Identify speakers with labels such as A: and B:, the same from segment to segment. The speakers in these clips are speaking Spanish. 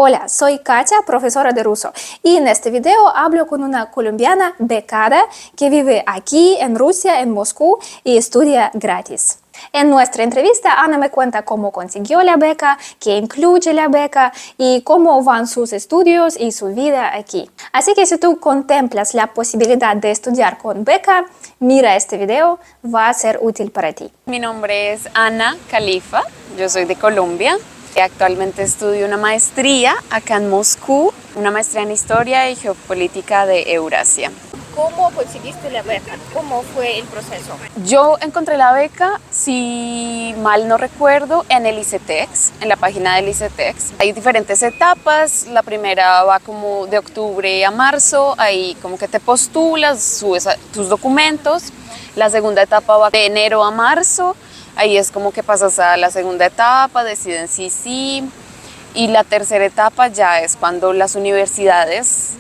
A: Hola, soy Katia, profesora de ruso, y en este video hablo con una colombiana becada que vive aquí en Rusia, en Moscú, y estudia gratis. En nuestra entrevista, Ana me cuenta cómo consiguió la beca, qué incluye la beca y cómo van sus estudios y su vida aquí. Así que si tú contemplas la posibilidad de estudiar con beca, mira este video, va a ser útil para ti.
B: Mi nombre es Ana Khalifa, yo soy de Colombia. Actualmente estudio una maestría acá en Moscú, una maestría en Historia y Geopolítica de Eurasia.
A: ¿Cómo conseguiste la beca? ¿Cómo fue el proceso?
B: Yo encontré la beca, si mal no recuerdo, en el ICETEX, en la página del ICETEX. Hay diferentes etapas, la primera va como de octubre a marzo, ahí como que te postulas, subes tus documentos. La segunda etapa va de enero a marzo, ahí es como que pasas a la segunda etapa, deciden si sí. Y la tercera etapa ya es cuando las universidades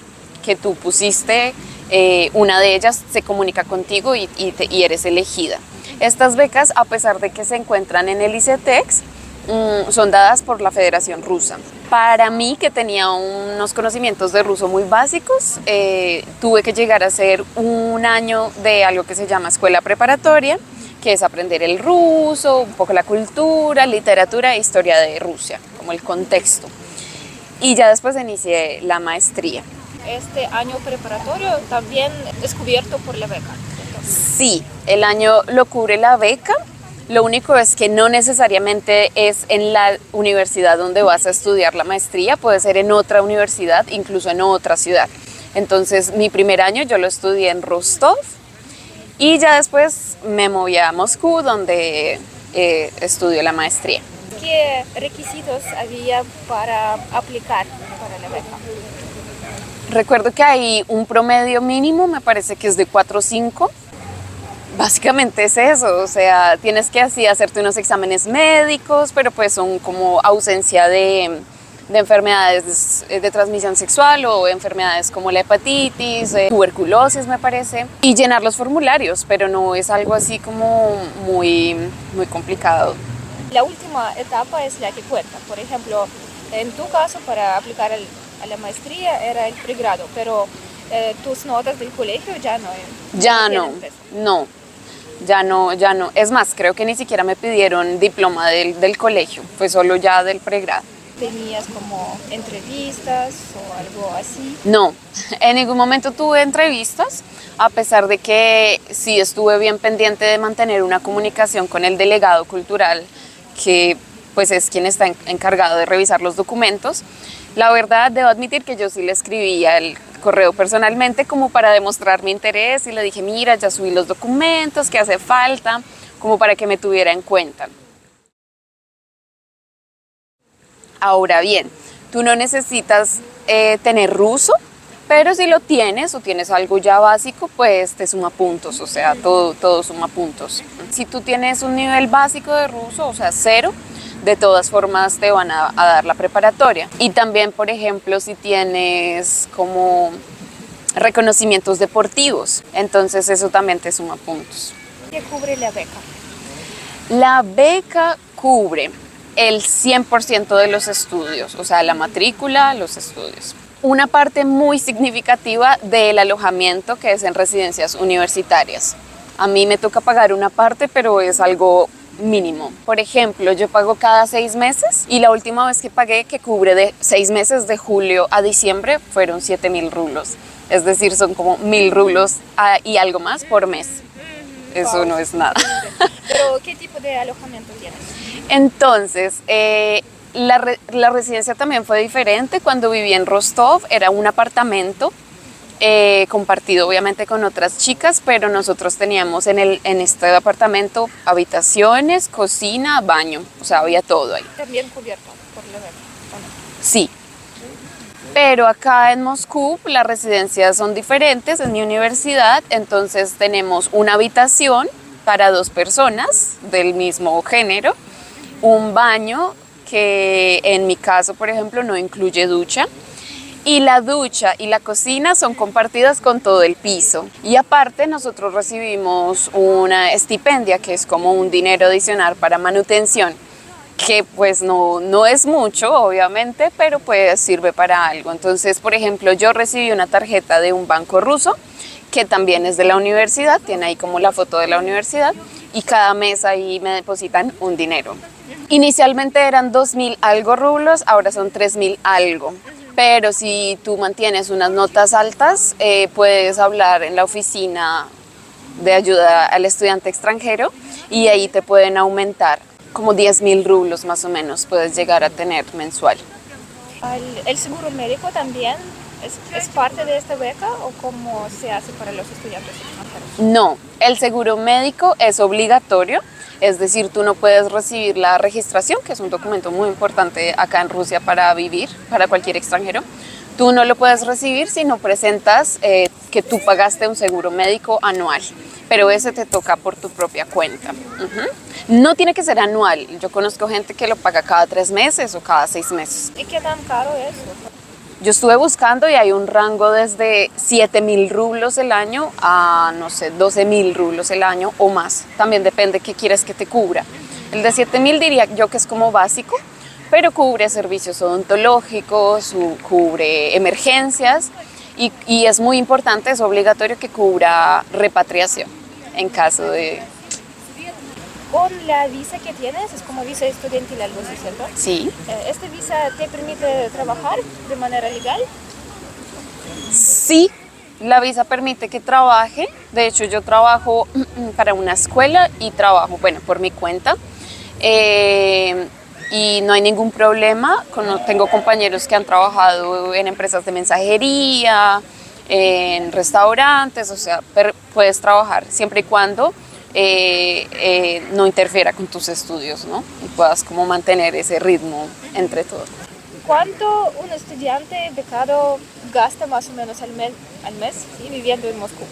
B: que tú pusiste, una de ellas se comunica contigo y eres elegida. Estas becas, a pesar de que se encuentran en el ICETEX, son dadas por la Federación Rusa. Para mí, que tenía unos conocimientos de ruso muy básicos, tuve que llegar a hacer un año de algo que se llama escuela preparatoria, que es aprender el ruso, un poco la cultura, literatura e historia de Rusia, como el contexto. Y ya después inicié la maestría.
A: Este año preparatorio también es cubierto por la beca.
B: Sí, el año lo cubre la beca. Lo único es que no necesariamente es en la universidad donde vas a estudiar la maestría, puede ser en otra universidad, incluso en otra ciudad. Entonces, mi primer año yo lo estudié en Rostov y ya después me moví a Moscú, donde estudio la maestría.
A: ¿Qué requisitos había para aplicar para la beca?
B: Recuerdo que hay un promedio mínimo, me parece que es de 4.5. Básicamente es eso, o sea, tienes que así hacerte unos exámenes médicos, pero pues son como ausencia de enfermedades de transmisión sexual o enfermedades como la hepatitis, tuberculosis me parece, y llenar los formularios, pero no es algo así como muy complicado.
A: La última etapa es la que cuenta. Por ejemplo, en tu caso, para aplicar a la maestría era el pregrado, pero tus notas del colegio ya no.
B: Ya no. Es más, creo que ni siquiera me pidieron diploma del colegio, fue solo ya del pregrado.
A: ¿Tenías como entrevistas o algo así?
B: No, en ningún momento tuve entrevistas, a pesar de que sí estuve bien pendiente de mantener una comunicación con el delegado cultural, que pues es quien está encargado de revisar los documentos. La verdad, debo admitir que yo sí le escribí al correo personalmente como para demostrar mi interés y le dije, mira, ya subí los documentos, que hace falta, como para que me tuviera en cuenta. Ahora bien, tú no necesitas tener ruso, pero si lo tienes o tienes algo ya básico, pues te suma puntos, o sea, todo suma puntos. Si tú tienes un nivel básico de ruso, o sea, 0, de todas formas te van a dar la preparatoria. Y también, por ejemplo, si tienes como reconocimientos deportivos, entonces eso también te suma puntos.
A: ¿Qué cubre la beca?
B: La beca cubre el 100% de los estudios, o sea, la matrícula, los estudios. Una parte muy significativa del alojamiento, que es en residencias universitarias. A mí me toca pagar una parte, pero es algo mínimo. Por ejemplo, yo pago cada 6 meses y la última vez que pagué, que cubre de 6 meses de julio a diciembre, fueron 7.000 rublos. Es decir, son como 1.000 rublos y algo más por mes. Eso no es nada.
A: ¿Pero qué tipo de alojamiento tienes?
B: Entonces, la residencia también fue diferente. Cuando viví en Rostov era un apartamento compartido obviamente con otras chicas, pero nosotros teníamos en este apartamento habitaciones, cocina, baño, o sea, había todo ahí.
A: También cubierto por la beca, ¿o no?
B: Sí, pero acá en Moscú las residencias son diferentes, en mi universidad, entonces tenemos una habitación para 2 personas del mismo género, un baño que en mi caso, por ejemplo, no incluye ducha, y la ducha y la cocina son compartidas con todo el piso. Y aparte nosotros recibimos una estipendia, que es como un dinero adicional para manutención, que pues no es mucho, obviamente, pero pues sirve para algo. Entonces, por ejemplo, yo recibí una tarjeta de un banco ruso, que también es de la universidad, tiene ahí como la foto de la universidad, y cada mes ahí me depositan un dinero. Inicialmente eran 2.000 algo rublos, ahora son 3.000 algo. Pero si tú mantienes unas notas altas, puedes hablar en la oficina de ayuda al estudiante extranjero y ahí te pueden aumentar como 10.000 rublos más o menos, puedes llegar a tener mensual.
C: ¿El seguro médico también es parte de esta beca o cómo se hace para los estudiantes extranjeros?
B: No, el seguro médico es obligatorio, es decir, tú no puedes recibir la registración, que es un documento muy importante acá en Rusia para vivir, para cualquier extranjero. Tú no lo puedes recibir si no presentas que tú pagaste un seguro médico anual, pero ese te toca por tu propia cuenta. No tiene que ser anual, yo conozco gente que lo paga cada 3 meses o cada 6 meses.
C: ¿Y qué tan caro es?
B: Yo estuve buscando y hay un rango desde 7.000 rublos el año a, no sé, 12.000 rublos el año o más. También depende qué quieres que te cubra. El de 7.000 diría yo que es como básico, pero cubre servicios odontológicos, cubre emergencias y es muy importante, es obligatorio que cubra repatriación en caso de...
C: Con la visa que tienes, es como visa estudiantil, algo así, ¿cierto?
B: Sí.
C: ¿Esta visa te permite trabajar de manera legal?
B: Sí, la visa permite que trabaje. De hecho, yo trabajo para una escuela y trabajo, bueno, por mi cuenta. Y no hay ningún problema. Tengo compañeros que han trabajado en empresas de mensajería, en restaurantes, o sea, puedes trabajar siempre y cuando no interfiera con tus estudios, ¿no? Y puedas como mantener ese ritmo entre todos.
C: ¿Cuánto un estudiante becado gasta más o menos al mes ¿sí? Viviendo en Moscú?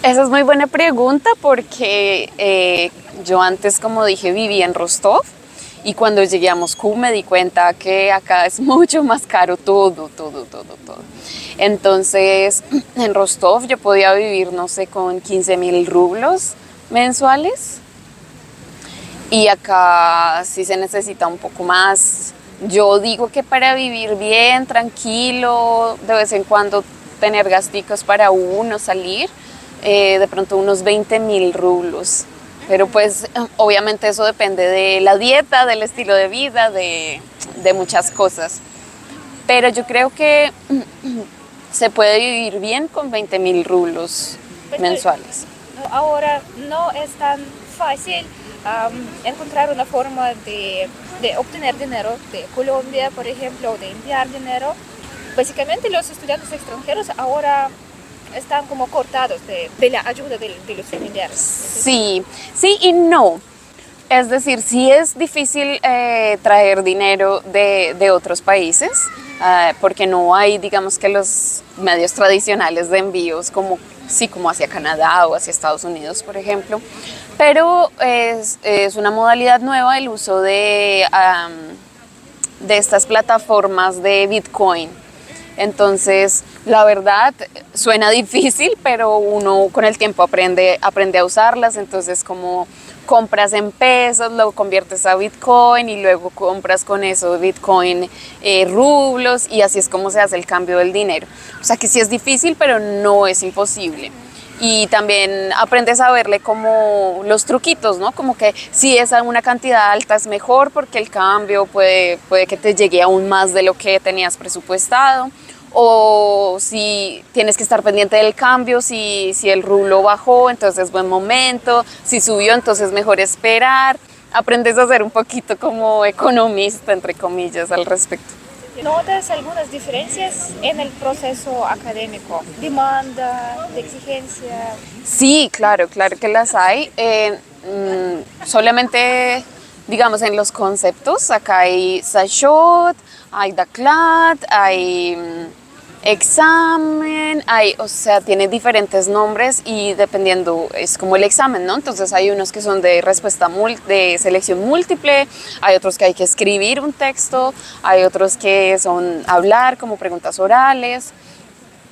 B: Esa es muy buena pregunta porque yo antes, como dije, vivía en Rostov y cuando llegué a Moscú me di cuenta que acá es mucho más caro todo. Entonces, en Rostov yo podía vivir, no sé, con 15.000 rublos mensuales y acá sí se necesita un poco más. Yo digo que para vivir bien, tranquilo, de vez en cuando tener gasticos para uno, salir, de pronto unos 20.000 rublos. Pero pues obviamente eso depende de la dieta, del estilo de vida, de muchas cosas. Pero yo creo que se puede vivir bien con 20.000 rublos mensuales.
C: Ahora no es tan fácil encontrar una forma de obtener dinero de Colombia, por ejemplo, o de enviar dinero. Básicamente los estudiantes extranjeros ahora están como cortados de la ayuda de los familiares.
B: Sí, sí y no. Es decir, sí es difícil traer dinero de otros países, porque no hay, digamos que los medios tradicionales de envíos como hacia Canadá o hacia Estados Unidos, por ejemplo. Pero es una modalidad nueva el uso de estas plataformas de Bitcoin. Entonces, la verdad, suena difícil, pero uno con el tiempo aprende a usarlas. Entonces, como compras en pesos, lo conviertes a Bitcoin y luego compras con eso Bitcoin rublos y así es como se hace el cambio del dinero. O sea que sí es difícil, pero no es imposible. Y también aprendes a verle como los truquitos, ¿no? Como que si es una cantidad alta es mejor porque el cambio puede que te llegue aún más de lo que tenías presupuestado. O si tienes que estar pendiente del cambio, si el rublo bajó, entonces es buen momento, si subió, entonces mejor esperar. Aprendes a ser un poquito como economista, entre comillas, al respecto.
C: ¿Notas algunas diferencias en el proceso académico? ¿Demanda, de exigencia?
B: Sí, claro que las hay. Solamente, digamos, en los conceptos, acá hay Sashot, hay Daklat, hay examen, o sea, tiene diferentes nombres y dependiendo, es como el examen, ¿no? Entonces hay unos que son de respuesta de selección múltiple, hay otros que hay que escribir un texto, hay otros que son hablar como preguntas orales.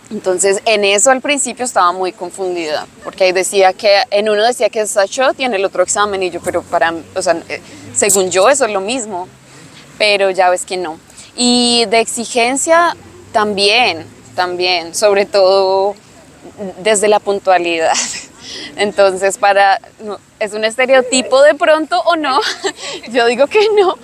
B: Entonces, en eso al principio estaba muy confundida, porque ahí decía que, en uno decía que es Sashot y en el otro examen, y yo, pero o sea, según yo eso es lo mismo, pero ya ves que no. Y de exigencia también, sobre todo desde la puntualidad. Entonces, ¿es un estereotipo de pronto o no? Yo digo que no,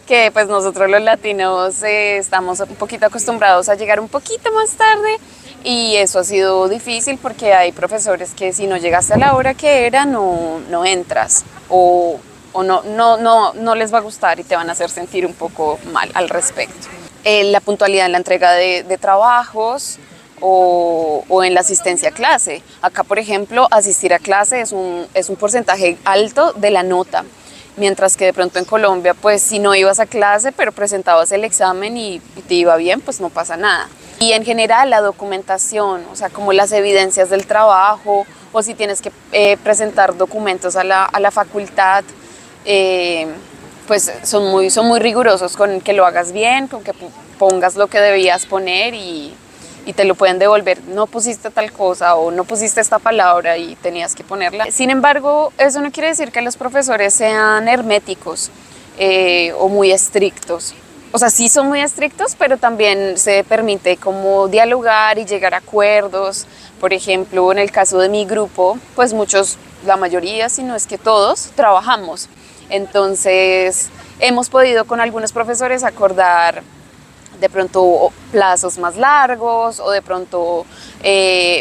B: que pues nosotros los latinos estamos un poquito acostumbrados a llegar un poquito más tarde y eso ha sido difícil porque hay profesores que si no llegaste a la hora que era no entras o no les va a gustar y te van a hacer sentir un poco mal al respecto. La puntualidad en la entrega de trabajos, o en la asistencia a clase. Acá, por ejemplo, asistir a clase es un porcentaje alto de la nota, mientras que de pronto en Colombia, pues si no ibas a clase, pero presentabas el examen y te iba bien, pues no pasa nada. Y en general la documentación, o sea, como las evidencias del trabajo, o si tienes que presentar documentos a la facultad, pues son muy rigurosos con que lo hagas bien, con que pongas lo que debías poner y te lo pueden devolver. No pusiste tal cosa o no pusiste esta palabra y tenías que ponerla. Sin embargo, eso no quiere decir que los profesores sean herméticos o muy estrictos. O sea, sí son muy estrictos, pero también se permite como dialogar y llegar a acuerdos. Por ejemplo, en el caso de mi grupo, pues muchos, la mayoría, si no es que todos, trabajamos. Entonces, hemos podido con algunos profesores acordar de pronto plazos más largos o de pronto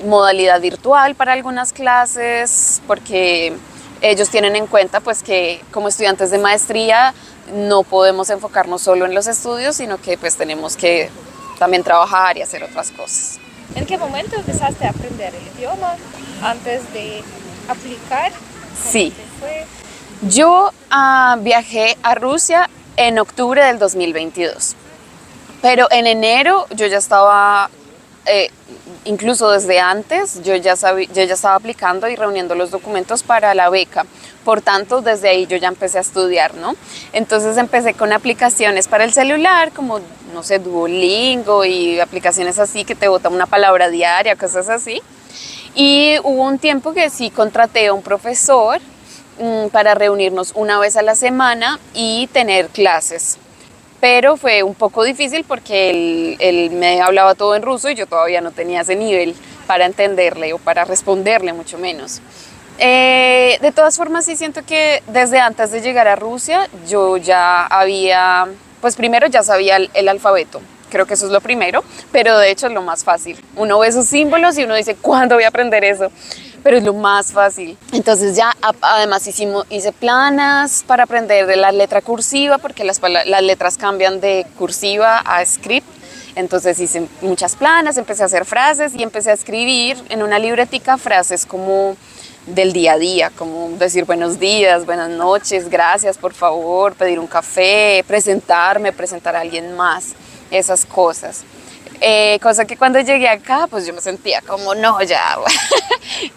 B: modalidad virtual para algunas clases, porque ellos tienen en cuenta pues que como estudiantes de maestría no podemos enfocarnos solo en los estudios, sino que pues tenemos que también trabajar y hacer otras cosas.
C: ¿En qué momento empezaste a aprender el idioma antes de aplicar?
B: Sí.
C: ¿Cómo te fue?
B: Yo viajé a Rusia en octubre del 2022. Pero en enero yo ya estaba, incluso desde antes, yo ya estaba aplicando y reuniendo los documentos para la beca. Por tanto, desde ahí yo ya empecé a estudiar, ¿no? Entonces empecé con aplicaciones para el celular, como, no sé, Duolingo y aplicaciones así que te botan una palabra diaria, cosas así. Y hubo un tiempo que sí contraté a un profesor para reunirnos una vez a la semana y tener clases. Pero fue un poco difícil porque él me hablaba todo en ruso y yo todavía no tenía ese nivel para entenderle o para responderle, mucho menos. De todas formas, sí siento que desde antes de llegar a Rusia yo ya había, pues primero ya sabía el alfabeto. Creo que eso es lo primero, pero de hecho es lo más fácil. Uno ve esos símbolos y uno dice, ¿cuándo voy a aprender eso? Pero es lo más fácil. Entonces ya además hice planas para aprender de la letra cursiva, porque las letras cambian de cursiva a script. Entonces hice muchas planas, empecé a hacer frases y empecé a escribir en una libretica frases como del día a día, como decir buenos días, buenas noches, gracias, por favor, pedir un café, presentar a alguien más, esas cosas. Cosa que cuando llegué acá, pues yo me sentía como, no, ya,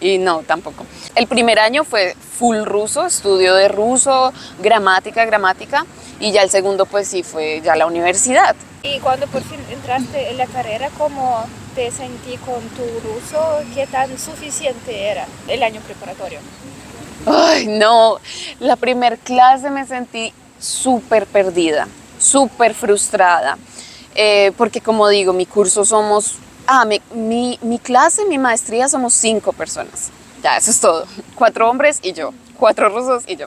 B: y no, tampoco. El primer año fue full ruso, estudio de ruso, gramática, y ya el segundo, pues sí, fue ya la universidad.
C: Y cuando por fin entraste en la carrera, ¿cómo te sentí con tu ruso? ¿Qué tan suficiente era el año preparatorio?
B: Ay, no, la primer clase me sentí súper perdida, súper frustrada. Porque como digo, mi curso somos, mi clase, mi maestría somos 5 personas, ya eso es todo, 4 hombres y yo, 4 rusos y yo.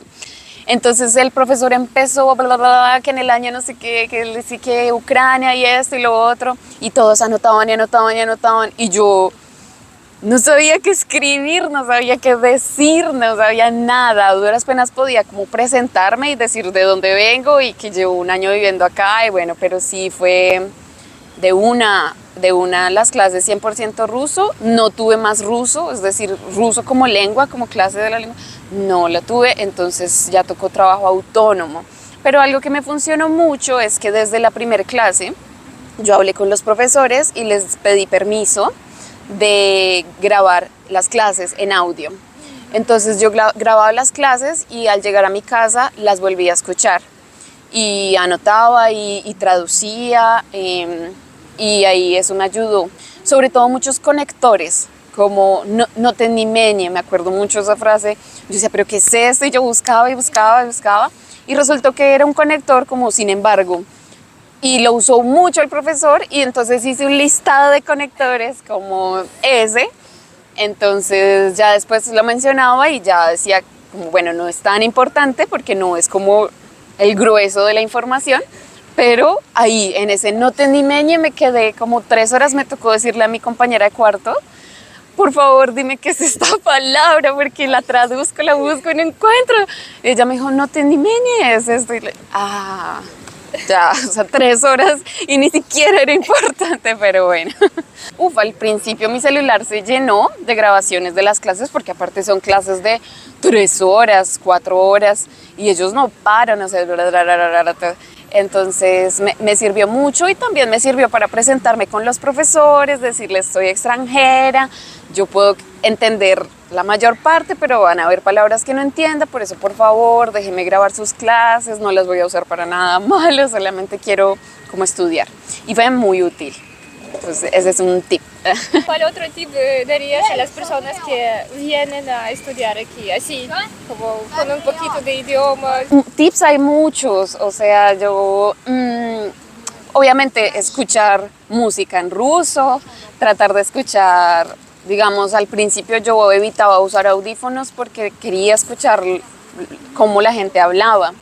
B: Entonces el profesor empezó, bla, bla, bla, que en el año no sé qué, que Ucrania y esto y lo otro, y todos anotaban y yo no sabía qué escribir, no sabía qué decir, no sabía nada. A duras penas podía como presentarme y decir de dónde vengo y que llevo un año viviendo acá. Y bueno, pero sí fue de una las clases 100% ruso. No tuve más ruso, es decir, ruso como lengua, como clase de la lengua. No la tuve, entonces ya tocó trabajo autónomo. Pero algo que me funcionó mucho es que desde la primera clase yo hablé con los profesores y les pedí permiso de grabar las clases en audio. Entonces yo grababa las clases y al llegar a mi casa las volvía a escuchar y anotaba y traducía y ahí eso me ayudó. Sobre todo muchos conectores, como no te ni meñe, me acuerdo mucho esa frase. Yo decía, ¿pero qué es esto? Y yo buscaba. y resultó que era un conector como sin embargo. Y lo usó mucho el profesor y entonces hice un listado de conectores como ese. Entonces ya después lo mencionaba y ya decía, como, bueno, no es tan importante porque no es como el grueso de la información, pero ahí en ese no te ni meñe me quedé como 3 horas, me tocó decirle a mi compañera de cuarto, por favor dime qué es esta palabra porque la traduzco, la busco y no encuentro. Y ella me dijo, no te ni meñe, es esto. Y ya, o sea, 3 horas y ni siquiera era importante, pero bueno. Uf, al principio mi celular se llenó de grabaciones de las clases porque aparte son clases de 3 horas, 4 horas y ellos no paran, o sea, entonces me sirvió mucho y también me sirvió para presentarme con los profesores, decirles soy extranjera, yo puedo entender la mayor parte, pero van a haber palabras que no entienda, por eso por favor déjenme grabar sus clases, no las voy a usar para nada malo, solamente quiero como estudiar. Y fue muy útil, entonces ese es un tip.
C: ¿Cuál otro tip darías a las personas que vienen a estudiar aquí, así, como con un poquito de idiomas?
B: Tips hay muchos, o sea, yo obviamente escuchar música en ruso, tratar de escuchar, digamos, al principio yo evitaba usar audífonos porque quería escuchar cómo la gente hablaba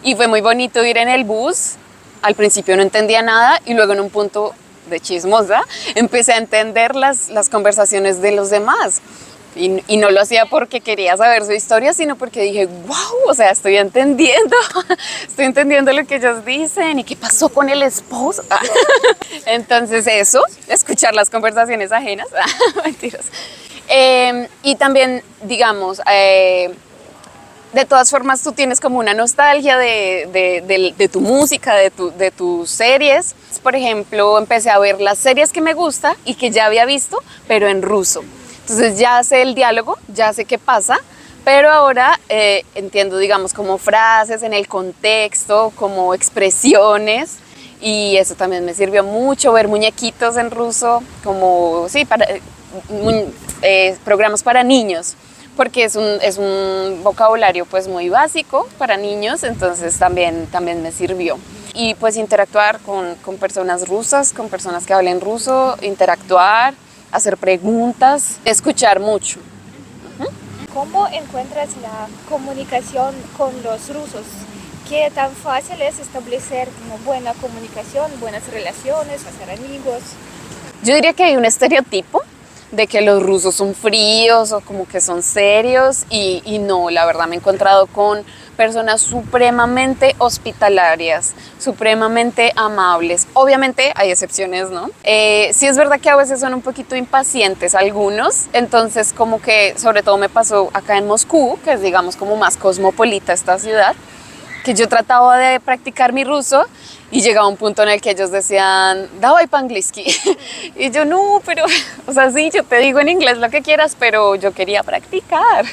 B: y fue muy bonito ir en el bus, al principio no entendía nada y luego en un punto de chismosa empecé a entender las conversaciones de los demás. Y no lo hacía porque quería saber su historia, sino porque dije, wow, o sea, estoy entendiendo lo que ellos dicen y qué pasó con el esposo. Entonces eso, escuchar las conversaciones ajenas, mentiras. Y también, digamos, de todas formas tú tienes como una nostalgia de tu música, de tus series. Por ejemplo, empecé a ver las series que me gusta y que ya había visto, pero en ruso. Entonces ya sé el diálogo, ya sé qué pasa, pero ahora entiendo, digamos, como frases en el contexto, como expresiones, y eso también me sirvió mucho, ver muñequitos en ruso, como, sí, programas para niños, porque es un vocabulario pues muy básico para niños, entonces también me sirvió. Y pues interactuar con personas rusas, con personas que hablen ruso, interactuar, hacer preguntas, escuchar mucho.
C: ¿Cómo encuentras la comunicación con los rusos? ¿Qué tan fácil es establecer como buena comunicación, buenas relaciones, hacer amigos?
B: Yo diría que hay un estereotipo de que los rusos son fríos o como que son serios y no, la verdad me he encontrado con personas supremamente hospitalarias, supremamente amables. Obviamente hay excepciones, ¿no? Sí es verdad que a veces son un poquito impacientes algunos, entonces como que sobre todo me pasó acá en Moscú, que es digamos como más cosmopolita esta ciudad, que yo trataba de practicar mi ruso y llegaba un punto en el que ellos decían, давай по-английски. Y yo, no, pero, o sea, sí, yo te digo en inglés lo que quieras, pero yo quería practicar.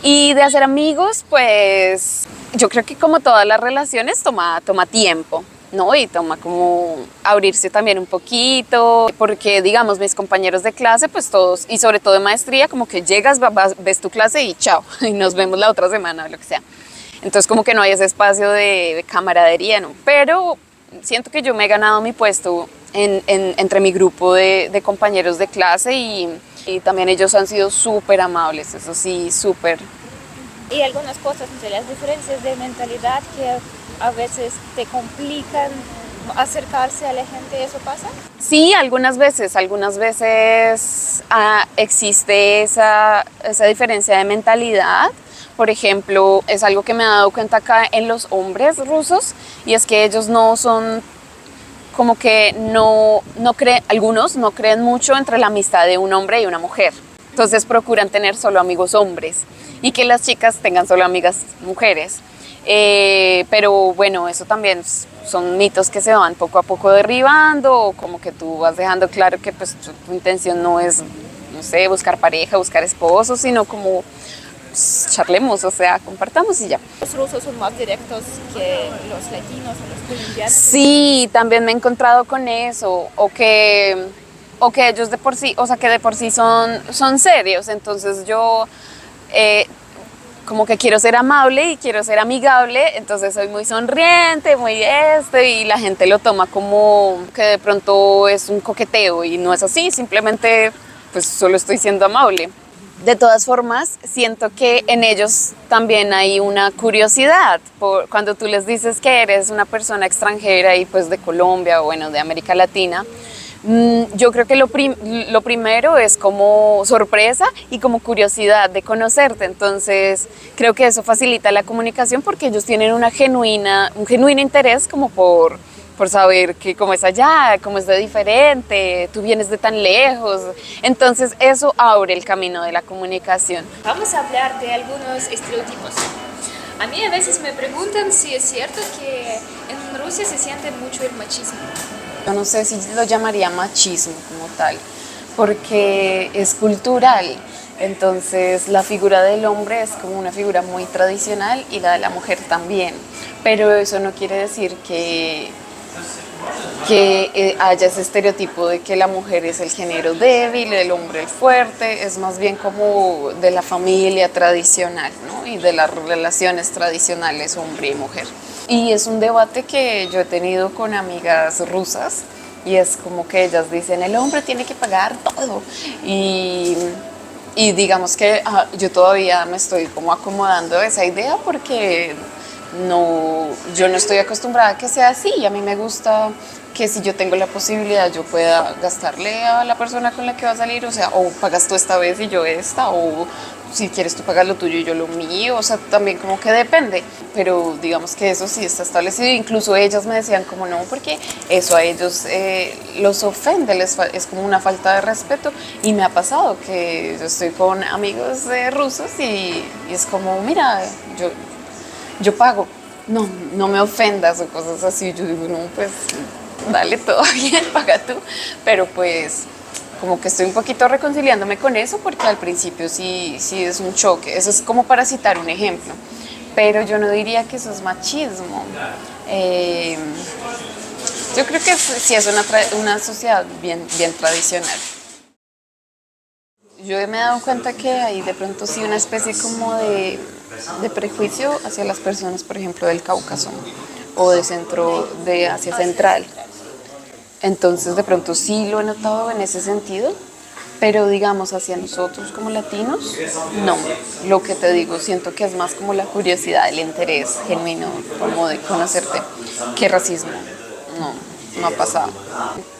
B: Y de hacer amigos, pues, yo creo que como todas las relaciones toma tiempo, ¿no? Y toma como abrirse también un poquito, porque, digamos, mis compañeros de clase, pues todos, y sobre todo de maestría, como que llegas, ves tu clase y chao, y nos vemos la otra semana o lo que sea. Entonces como que no hay ese espacio de camaradería, ¿no? Pero siento que yo me he ganado mi puesto entre mi grupo de compañeros de clase y también ellos han sido súper amables, eso sí, súper.
C: Y algunas cosas entre las diferencias de mentalidad que a veces te complican acercarse a la gente, ¿eso pasa?
B: Sí, algunas veces existe esa diferencia de mentalidad. Por ejemplo, es algo que me he dado cuenta acá en los hombres rusos y es que ellos no son como que no creen, algunos no creen mucho entre la amistad de un hombre y una mujer. Entonces procuran tener solo amigos hombres y que las chicas tengan solo amigas mujeres. Pero bueno, eso también son mitos que se van poco a poco derribando, o como que tú vas dejando claro que pues tu intención no es, no sé, buscar pareja, buscar esposo, sino como charlemos, o sea, compartamos y ya.
C: Los rusos son más directos que los latinos o los colombianos.
B: Sí, también me he encontrado con eso, o que ellos de por sí, o sea, que de por sí son serios, entonces yo como que quiero ser amable y quiero ser amigable, entonces soy muy sonriente, y la gente lo toma como que de pronto es un coqueteo y no es así, simplemente pues solo estoy siendo amable. De todas formas, siento que en ellos también hay una curiosidad. Cuando tú les dices que eres una persona extranjera y pues de Colombia o bueno, de América Latina, yo creo que lo primero es como sorpresa y como curiosidad de conocerte. Entonces, creo que eso facilita la comunicación porque ellos tienen un genuino interés como por saber que cómo es allá, cómo es de diferente, tú vienes de tan lejos. Entonces eso abre el camino de la comunicación.
C: Vamos a hablar de algunos estereotipos. A mí a veces me preguntan si es cierto que en Rusia se siente mucho el machismo.
B: Yo no sé si lo llamaría machismo como tal, porque es cultural. Entonces la figura del hombre es como una figura muy tradicional y la de la mujer también. Pero eso no quiere decir que haya ese estereotipo de que la mujer es el género débil, el hombre el fuerte, es más bien como de la familia tradicional, ¿no? Y de las relaciones tradicionales hombre y mujer. Y es un debate que yo he tenido con amigas rusas y es como que ellas dicen el hombre tiene que pagar todo y digamos que yo todavía me estoy como acomodando a esa idea porque yo no estoy acostumbrada a que sea así y a mí me gusta que si yo tengo la posibilidad yo pueda gastarle a la persona con la que va a salir, o sea, o pagas tú esta vez y yo esta, o si quieres tú pagas lo tuyo y yo lo mío, o sea, también como que depende, pero digamos que eso sí está establecido, incluso ellas me decían como no, porque eso a ellos los ofende, es como una falta de respeto y me ha pasado que yo estoy con amigos rusos y es como, mira, yo pago, no me ofendas o cosas así, yo digo, no, pues dale, todo bien, paga tú, pero pues como que estoy un poquito reconciliándome con eso porque al principio sí es un choque, eso es como para citar un ejemplo, pero yo no diría que eso es machismo. Yo creo que sí es una sociedad bien tradicional. Yo me he dado cuenta que hay de pronto sí una especie como de prejuicio hacia las personas, por ejemplo, del Cáucaso o de Asia Central. Entonces de pronto sí lo he notado en ese sentido, pero digamos hacia nosotros como latinos, no. Lo que te digo, siento que es más como la curiosidad, el interés genuino como de conocerte, que racismo. No ha pasado.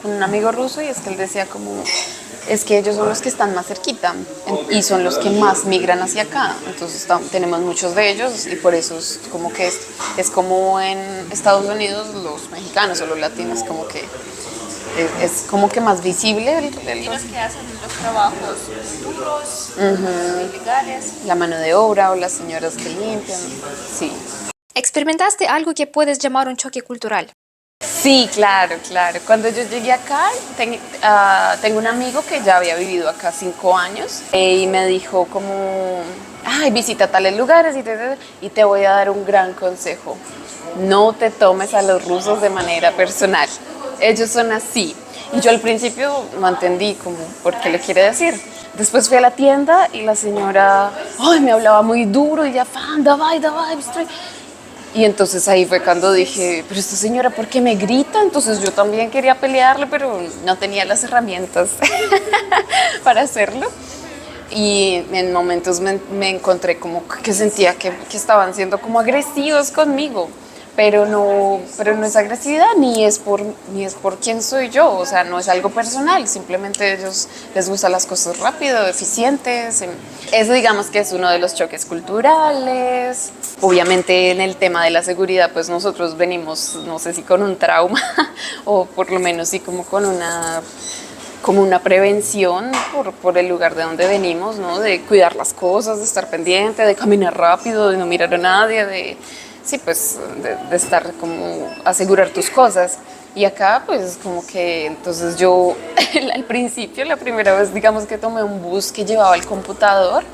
B: Con un amigo ruso y es que él decía como, es que ellos son los que están más cerquita y son los que más migran hacia acá, entonces tenemos muchos de ellos y por eso es como que es como en Estados Unidos los mexicanos o los latinos como que es como que más visible
C: Y los que hacen los trabajos duros, ilegales.
B: la mano de obra o las señoras que limpian, sí.
A: ¿Experimentaste algo que puedes llamar un choque cultural?
B: Sí, claro. Cuando yo llegué acá, tengo un amigo que ya había vivido acá 5 años y me dijo como, ay, visita tales lugares y te voy a dar un gran consejo. No te tomes a los rusos de manera personal. Ellos son así. Y yo al principio no entendí como por qué le quiere decir. Después fui a la tienda y la señora, ay, me hablaba muy duro y ya, fan, davai, estoy... Y entonces ahí fue cuando dije, pero esta señora, ¿por qué me grita? Entonces yo también quería pelearle, pero no tenía las herramientas para hacerlo. Y en momentos me encontré como que sentía que estaban siendo como agresivos conmigo. Pero no es agresividad ni es por quién soy yo, o sea, no es algo personal, simplemente a ellos les gustan las cosas rápido, eficientes. Eso digamos que es uno de los choques culturales. Obviamente en el tema de la seguridad pues nosotros venimos, no sé si con un trauma o por lo menos sí como con una prevención por el lugar de donde venimos, ¿no? De cuidar las cosas, de estar pendiente, de caminar rápido, de no mirar a nadie, sí, pues de estar como asegurar tus cosas. Y acá pues como que entonces yo al principio, la primera vez digamos que tomé un bus que llevaba el computador,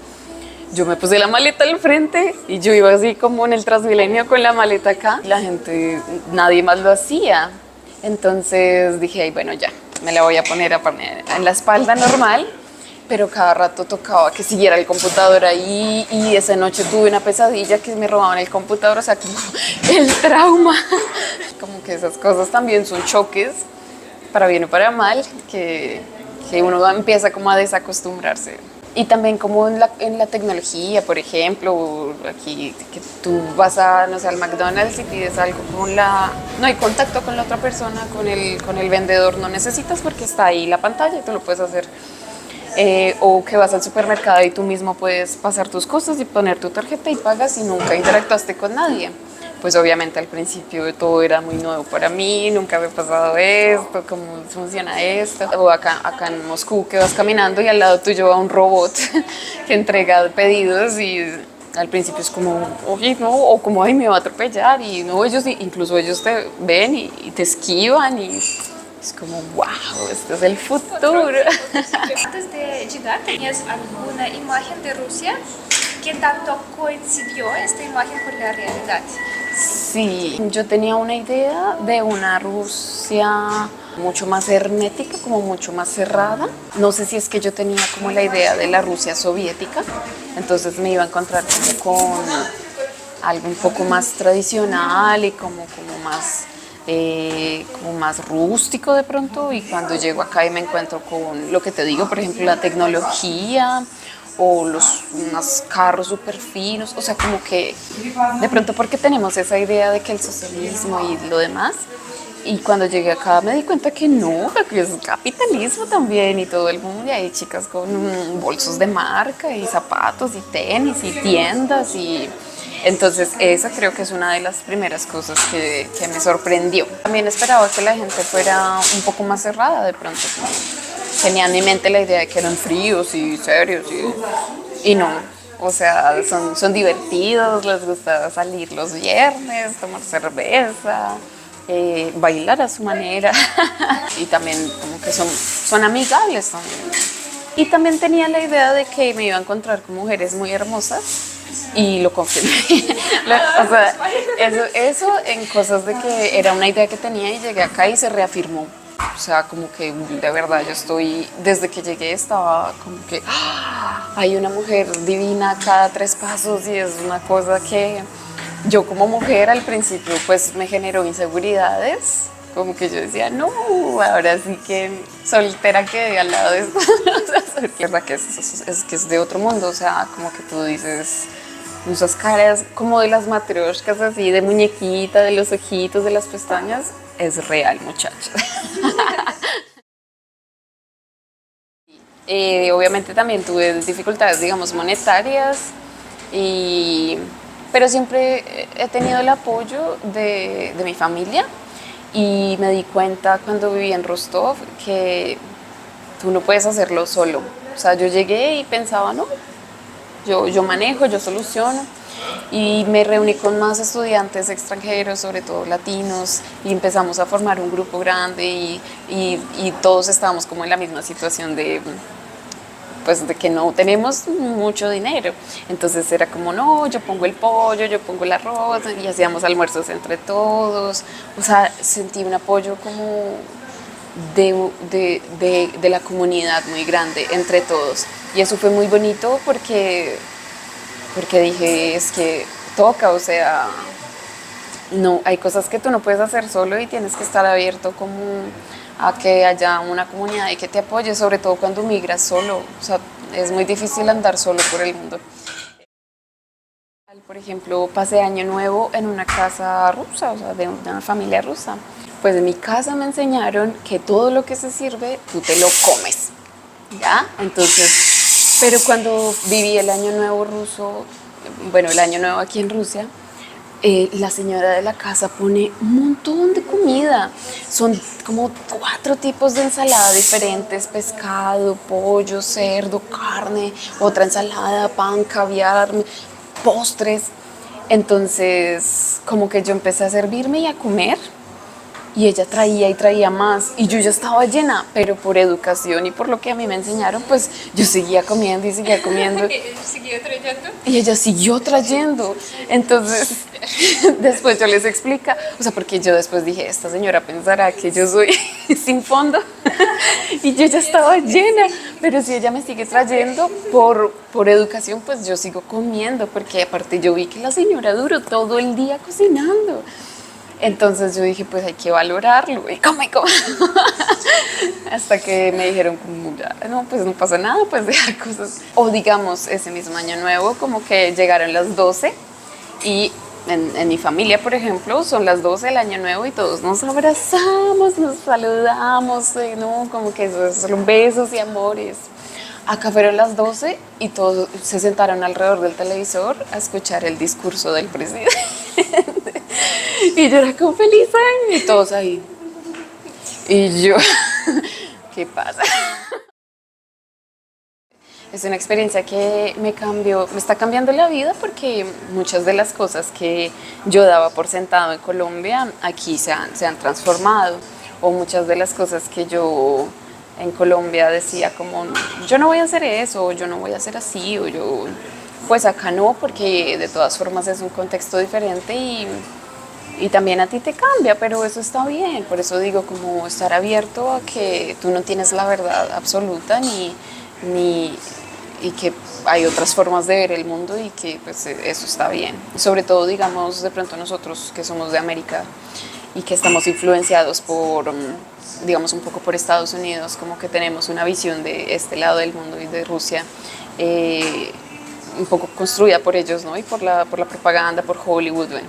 B: yo me puse la maleta al frente y yo iba así como en el Transmilenio con la maleta acá. La gente, nadie más lo hacía. Entonces dije, ay, bueno, ya, me la voy a poner en la espalda normal. pero cada rato tocaba que siguiera el computador ahí y esa noche tuve una pesadilla que me robaban el computador, o sea, como el trauma. Como que esas cosas también son choques, para bien o para mal, que uno empieza como a desacostumbrarse. Y también como en la tecnología, por ejemplo, aquí que tú vas a, no sé, al McDonald's y pides algo no hay contacto con la otra persona, con el vendedor, no necesitas porque está ahí la pantalla y tú lo puedes hacer. O que vas al supermercado y tú mismo puedes pasar tus cosas y poner tu tarjeta y pagas y nunca interactuaste con nadie. Pues obviamente al principio todo era muy nuevo para mí, nunca me ha pasado esto, cómo funciona esto. O acá en Moscú que vas caminando y al lado tuyo va un robot que entrega pedidos y al principio es como, oye, no, o como, ay, me va a atropellar y no, incluso ellos te ven y te esquivan y es como, wow, este es el futuro.
C: Antes de llegar, ¿tenías alguna imagen de Rusia? ¿Qué tanto coincidió esta imagen con la realidad?
B: Sí, yo tenía una idea de una Rusia mucho más hermética, como mucho más cerrada. No sé si es que yo tenía como la idea de la Rusia soviética, entonces me iba a encontrar como con algo un poco más tradicional y como más rústico de pronto, y cuando llego acá y me encuentro con lo que te digo, por ejemplo, la tecnología o unos carros súper finos, o sea, como que de pronto porque tenemos esa idea de que el socialismo y lo demás, y cuando llegué acá me di cuenta que no, que es capitalismo también y todo el mundo, y hay chicas con bolsos de marca y zapatos y tenis y tiendas y... Entonces esa creo que es una de las primeras cosas que me sorprendió. También esperaba que la gente fuera un poco más cerrada de pronto. Tenía en mi mente la idea de que eran fríos y serios y no. O sea, son divertidos, les gusta salir los viernes, tomar cerveza, bailar a su manera y también como que son amigables también. Y también tenía la idea de que me iba a encontrar con mujeres muy hermosas y lo confirmé. O sea, eso en cosas de que era una idea que tenía y llegué acá y se reafirmó. O sea, como que de verdad desde que llegué estaba como que hay una mujer divina cada 3 pasos y es una cosa que yo como mujer al principio pues me generó inseguridades. Como que yo decía, no, ahora sí que soltera quedé al lado de esto. Es verdad que es de otro mundo, o sea, como que tú dices, usas caras como de las matrioshkas así, de muñequita, de los ojitos, de las pestañas. Es real, muchachos. Obviamente también tuve dificultades, digamos, monetarias, pero siempre he tenido el apoyo de mi familia. Y me di cuenta cuando viví en Rostov que tú no puedes hacerlo solo. O sea, yo llegué y pensaba, no, yo manejo, yo soluciono. Y me reuní con más estudiantes extranjeros, sobre todo latinos, y empezamos a formar un grupo grande y todos estábamos como en la misma situación pues de que no tenemos mucho dinero. Entonces era como, no, yo pongo el pollo, yo pongo el arroz, y hacíamos almuerzos entre todos. O sea, sentí un apoyo como de la comunidad muy grande entre todos. Y eso fue muy bonito porque dije, es que toca, o sea, no, hay cosas que tú no puedes hacer solo y tienes que estar abierto como a que haya una comunidad y que te apoye, sobre todo cuando migras solo. O sea, es muy difícil andar solo por el mundo. Por ejemplo, pasé Año Nuevo en una casa rusa, o sea, de una familia rusa. Pues en mi casa me enseñaron que todo lo que se sirve, tú te lo comes, ¿ya? Entonces, pero cuando viví el Año Nuevo ruso, bueno, el Año Nuevo aquí en Rusia, la señora de la casa pone un montón de comida. Son como 4 tipos de ensalada diferentes: pescado, pollo, cerdo, carne, otra ensalada, pan, caviar, postres. Entonces, como que yo empecé a servirme y a comer. Y ella traía y traía más y yo ya estaba llena, pero por educación y por lo que a mí me enseñaron, pues yo seguía comiendo y seguía comiendo.
C: ¿Siguió trayendo?
B: Y ella siguió trayendo. Entonces, después yo les explica, o sea, porque yo después dije, esta señora pensará que yo soy sin fondo. Y yo ya estaba llena, Pero si ella me sigue trayendo por educación, pues yo sigo comiendo, porque aparte yo vi que la señora duró todo el día cocinando. Entonces yo dije, pues hay que valorarlo, y come, come. Hasta que me dijeron, como, no, pues no pasa nada, pues dejar cosas. O digamos, ese mismo año nuevo, como que llegaron las 12 y en mi familia, por ejemplo, son las 12 del año nuevo y todos nos abrazamos, nos saludamos, ¿no? Como que esos son besos y amores. Acá fueron las 12 y todos se sentaron alrededor del televisor a escuchar el discurso del presidente. Y yo era como feliz año y todos ahí. Y yo, ¿qué pasa? Es una experiencia que me está cambiando la vida, porque muchas de las cosas que yo daba por sentado en Colombia, aquí se han transformado. O muchas de las cosas que yo en Colombia decía como, yo no voy a hacer eso, o yo no voy a hacer así, o yo, pues acá no, porque de todas formas es un contexto diferente y también a ti te cambia, pero eso está bien. Por eso digo, como estar abierto a que tú no tienes la verdad absoluta y que hay otras formas de ver el mundo, y que pues eso está bien. Sobre todo, digamos, de pronto nosotros que somos de América y que estamos influenciados por, digamos, un poco por Estados Unidos, como que tenemos una visión de este lado del mundo y de Rusia, un poco construida por ellos, ¿no? Y por la propaganda, por Hollywood, bueno.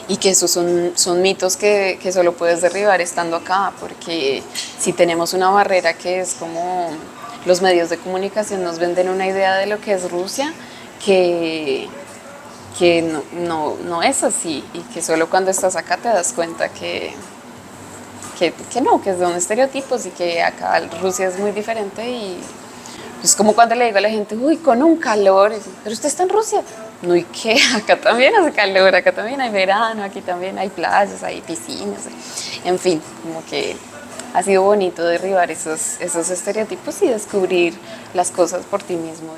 B: Y que esos son mitos que solo puedes derribar estando acá, porque si tenemos una barrera que es como los medios de comunicación nos venden una idea de lo que es Rusia, que no es así, y que solo cuando estás acá te das cuenta que no, que son estereotipos, y que acá Rusia es muy diferente. Y es como cuando le digo a la gente, uy, con un calor, pero usted está en Rusia. No, ¿y qué? Acá también hace calor, acá también hay verano, aquí también hay playas, hay piscinas, en fin, como que ha sido bonito derribar esos estereotipos y descubrir las cosas por ti mismo.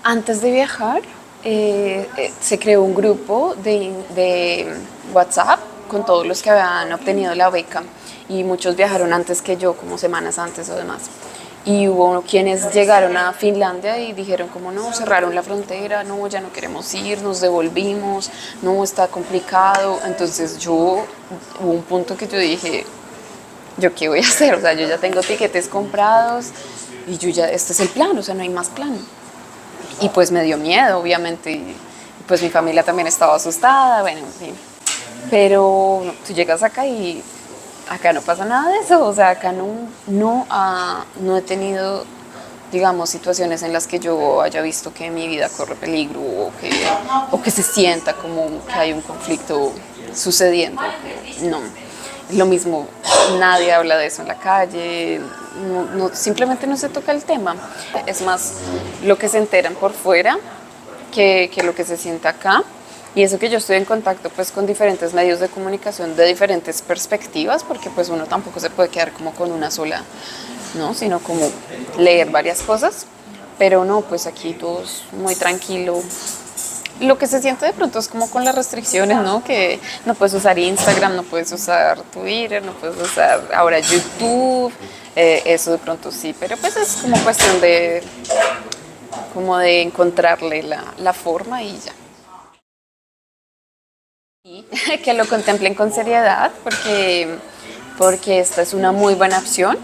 B: Antes de viajar, se creó un grupo de WhatsApp con todos los que habían obtenido la beca, y muchos viajaron antes que yo, como semanas antes o demás. Y hubo quienes llegaron a Finlandia y dijeron como, no, cerraron la frontera, no, ya no queremos ir, nos devolvimos, no, está complicado. Entonces hubo un punto que yo dije, ¿yo qué voy a hacer? O sea, yo ya tengo tiquetes comprados y yo ya, este es el plan, o sea, no hay más plan. Y pues me dio miedo, obviamente, y pues mi familia también estaba asustada, bueno, en fin. Pero tú llegas acá y acá no pasa nada de eso, o sea, acá no he tenido, digamos, situaciones en las que yo haya visto que mi vida corre peligro, o que se sienta como que hay un conflicto sucediendo. No, es lo mismo, nadie habla de eso en la calle, simplemente no se toca el tema. Es más lo que se enteran por fuera que lo que se siente acá. Y eso que yo estoy en contacto pues con diferentes medios de comunicación de diferentes perspectivas, porque pues uno tampoco se puede quedar como con una sola, ¿no? Sino como leer varias cosas. Pero no, pues aquí todo es muy tranquilo. Lo que se siente de pronto es como con las restricciones, ¿no? Que no puedes usar Instagram, no puedes usar Twitter, no puedes usar ahora YouTube, eso de pronto sí, pero pues es como cuestión de encontrarle la forma y ya. Y que lo contemplen con seriedad, porque esta es una muy buena opción.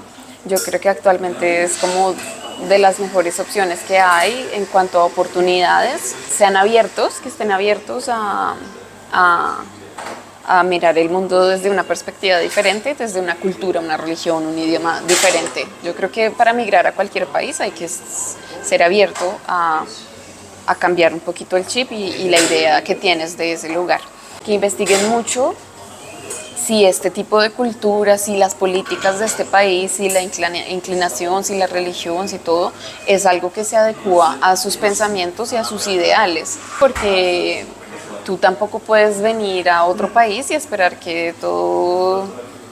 B: Yo creo que actualmente es como de las mejores opciones que hay en cuanto a oportunidades. Sean abiertos, que estén abiertos a mirar el mundo desde una perspectiva diferente, desde una cultura, una religión, un idioma diferente. Yo creo que para migrar a cualquier país hay que ser abierto a cambiar un poquito el chip y la idea que tienes de ese lugar. Que investiguen mucho si este tipo de culturas, si las políticas de este país, si la inclinación, si la religión, si todo, es algo que se adecua a sus pensamientos y a sus ideales. Porque tú tampoco puedes venir a otro país y esperar que todo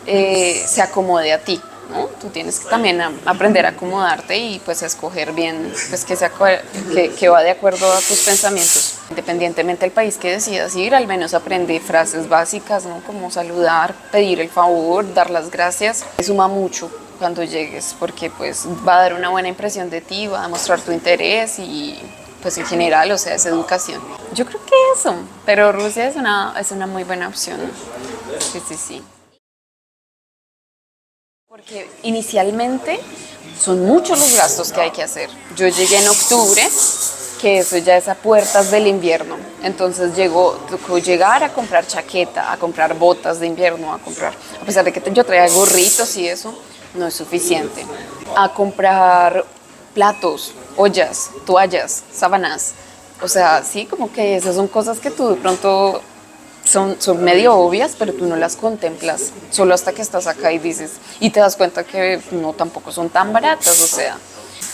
B: se acomode a ti, ¿no? Tú tienes que también aprender a acomodarte y pues escoger bien pues, que va de acuerdo a tus pensamientos. Independientemente del país que decidas ir, al menos aprende frases básicas, ¿no? Como saludar, pedir el favor, dar las gracias. Suma mucho cuando llegues, porque pues va a dar una buena impresión de ti, va a mostrar tu interés y pues en general, o sea, es educación. Yo creo que eso, pero Rusia es una muy buena opción. Sí, sí, sí. Porque inicialmente son muchos los gastos que hay que hacer. Yo llegué en octubre, que eso ya es a puertas del invierno. Entonces tocó llegar a comprar chaqueta, a comprar botas de invierno, a pesar de que yo traía gorritos y eso, no es suficiente. A comprar platos, ollas, toallas, sábanas. O sea, sí, como que esas son cosas que tú de pronto son medio obvias, pero tú no las contemplas solo hasta que estás acá y dices, y te das cuenta que no tampoco son tan baratas, o sea,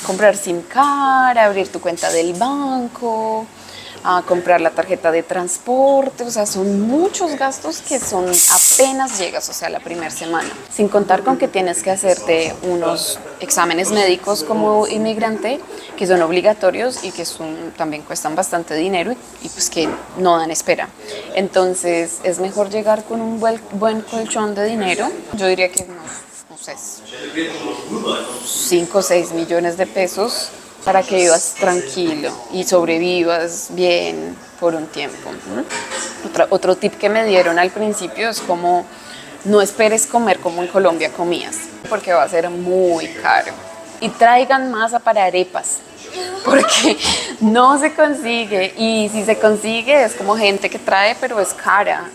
B: comprar SIM card, abrir tu cuenta del banco, a comprar la tarjeta de transporte, o sea, son muchos gastos que son apenas llegas, o sea, la primera semana. Sin contar con que tienes que hacerte unos exámenes médicos como inmigrante, que son obligatorios y que también cuestan bastante dinero y pues que no dan espera. Entonces, es mejor llegar con un buen colchón de dinero. Yo diría que no sé, 5 o 6 millones de pesos para que vivas tranquilo y sobrevivas bien por un tiempo. Otro tip que me dieron al principio es como no esperes comer como en Colombia comías, porque va a ser muy caro. Y traigan masa para arepas, porque no se consigue, y si se consigue es como gente que trae, pero es cara.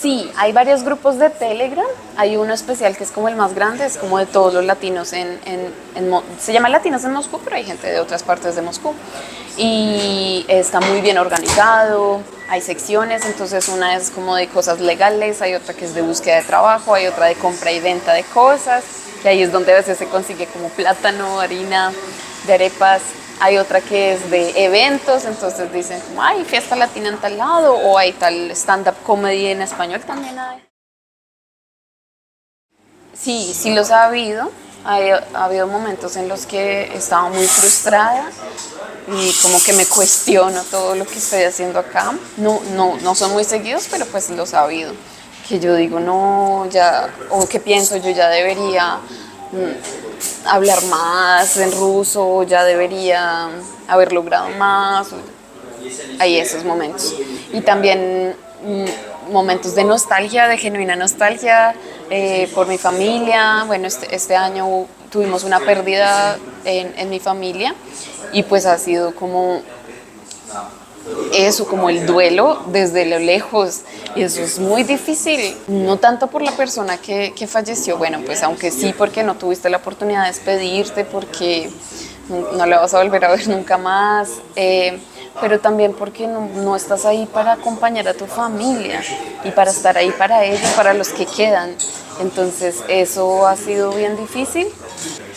B: Sí, hay varios grupos de Telegram. Hay uno especial que es como el más grande, es como de todos los latinos se llama Latinos en Moscú, pero hay gente de otras partes de Moscú. Y está muy bien organizado, hay secciones, entonces una es como de cosas legales, hay otra que es de búsqueda de trabajo, hay otra de compra y venta de cosas, que ahí es donde a veces se consigue como plátano, harina, de arepas. Hay otra que es de eventos, entonces dicen como, hay fiesta latina en tal lado, o hay tal stand-up comedy en español también hay. Sí, sí los ha habido. Ha habido momentos en los que estaba muy frustrada y como que me cuestiono todo lo que estoy haciendo acá. No son muy seguidos, pero pues los ha habido. Que yo digo, no, ya, o que pienso, yo ya debería hablar más en ruso, ya debería haber logrado más. Hay esos momentos. Y también momentos de nostalgia, de genuina nostalgia por mi familia. Bueno, este año tuvimos una pérdida en mi familia y pues ha sido como eso, como el duelo desde lo lejos, y eso es muy difícil, no tanto por la persona que falleció, bueno, pues aunque sí, porque no tuviste la oportunidad de despedirte, porque no la vas a volver a ver nunca más, pero también porque no estás ahí para acompañar a tu familia y para estar ahí para ellos, para los que quedan. Entonces eso ha sido bien difícil.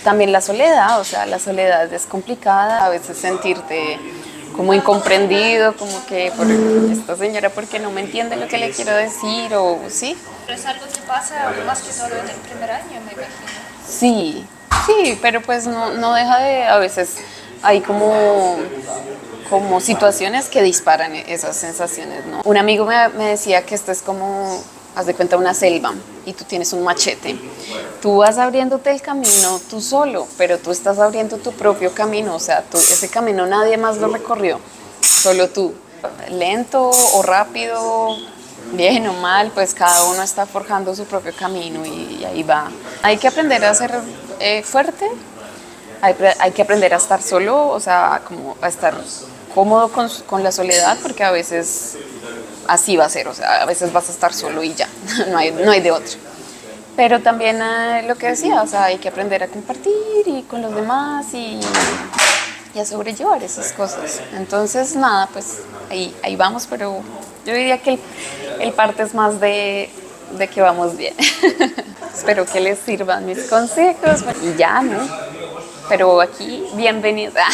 B: También la soledad, o sea, la soledad es complicada, a veces sentirte como incomprendido, como que por esta señora porque no me entiende lo que le quiero decir, o sí.
C: Pero es algo que pasa más que todo en el primer año, me imagino.
B: Sí, sí, pero pues no deja de, a veces hay como situaciones que disparan esas sensaciones, ¿no? Un amigo me decía que esto es como, haz de cuenta, una selva y tú tienes un machete. Tú vas abriéndote el camino tú solo, pero tú estás abriendo tu propio camino, o sea, ese camino nadie más lo recorrió, solo tú. Lento o rápido, bien o mal, pues cada uno está forjando su propio camino y ahí va. Hay que aprender a ser fuerte, hay que aprender a estar solo, o sea, como a estar cómodo con la soledad, porque a veces así va a ser, o sea, a veces vas a estar solo y ya, no hay de otro. Pero también lo que decía, o sea, hay que aprender a compartir y con los demás y a sobrellevar esas cosas. Entonces, nada, pues ahí vamos, pero yo diría que el parte es más de que vamos bien. Espero que les sirvan mis consejos y ya, ¿no? Pero aquí, bienvenida.